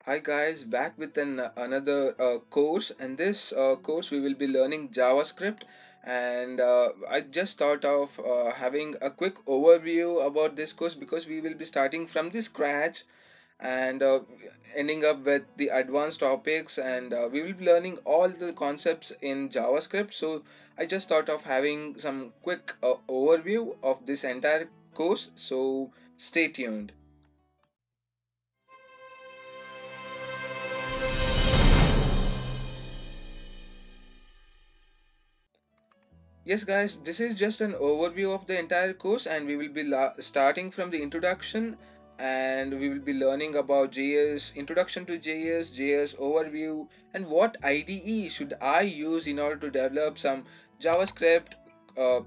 Hi guys, back with another course. And this course we will be learning JavaScript. And I just thought of having a quick overview about this course because we will be starting from the scratch and ending up with the advanced topics, and we will be learning all the concepts in JavaScript. So I just thought of having some quick overview of this entire course. So stay tuned. Yes, guys, this is just an overview of the entire course, and we will be starting from the introduction, and we will be learning about JS, introduction to JS, JS overview, and what IDE should I use in order to develop some JavaScript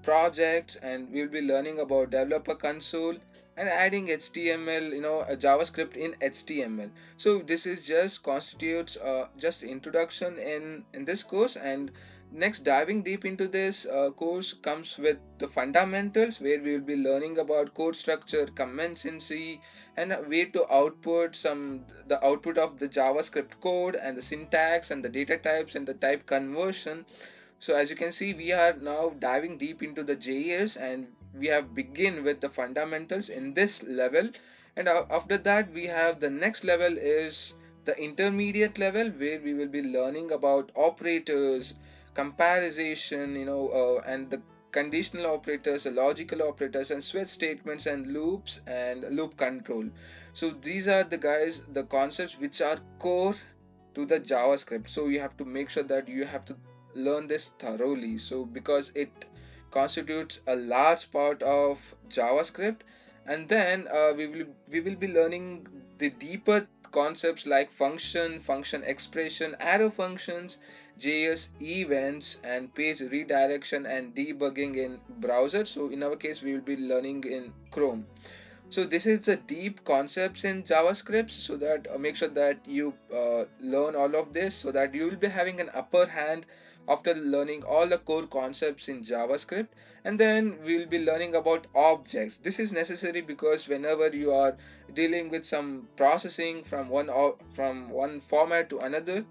projects, and we will be learning about developer console and adding HTML, a JavaScript in HTML. So this is just constitutes just introduction in this course. And next, diving deep into this course comes with the fundamentals, where we will be learning about code structure, comments in C, and a way to output the output of the JavaScript code, and the syntax and the data types and the type conversion. So as you can see, we are now diving deep into the JS, and we have begin with the fundamentals in this level. And after that, we have the next level is the intermediate level, where we will be learning about operators, comparison, and the conditional operators, the logical operators, and switch statements, and loops, and loop control. So these are the concepts which are core to the JavaScript. So you have to make sure that you have to learn this thoroughly. So because it constitutes a large part of JavaScript. And then we will be learning the deeper concepts like function expression, arrow functions, JS events, and page redirection and debugging in browser. So in our case, we will be learning in Chrome. So this is the deep concepts in JavaScript, so that make sure that you learn all of this, so that you will be having an upper hand after learning all the core concepts in JavaScript. And then we will be learning about objects. This is necessary because whenever you are dealing with some processing from one format to another,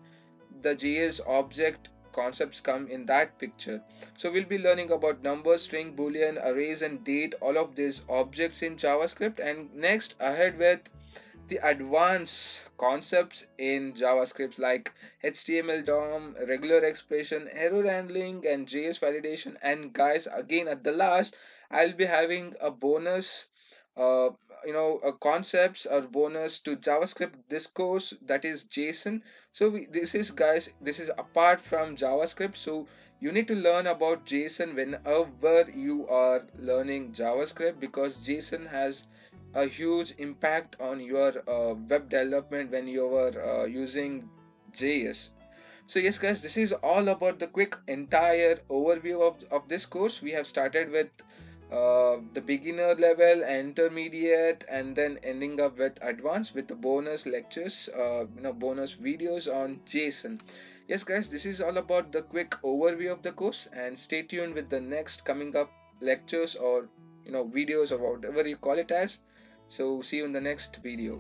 the JS object concepts come in that picture. So we'll be learning about number, string, boolean, arrays, and date, all of these objects in JavaScript. And next, ahead with the advanced concepts in JavaScript like HTML DOM, regular expression, error handling, and JS validation. And guys, again at the last, I'll be having a bonus, uh, concepts or bonus to JavaScript this course, that is JSON. So this is, guys, this is apart from JavaScript. So you need to learn about JSON whenever you are learning JavaScript, because JSON has a huge impact on your web development when you are using JS. So yes, guys, this is all about the quick entire overview of this course. We have started with the beginner level, intermediate, and then ending up with advanced with the bonus lectures, bonus videos on JSON. Yes, guys, this is all about the quick overview of the course, and stay tuned with the next coming up lectures, or videos, or whatever you call it as. So see you in the next video.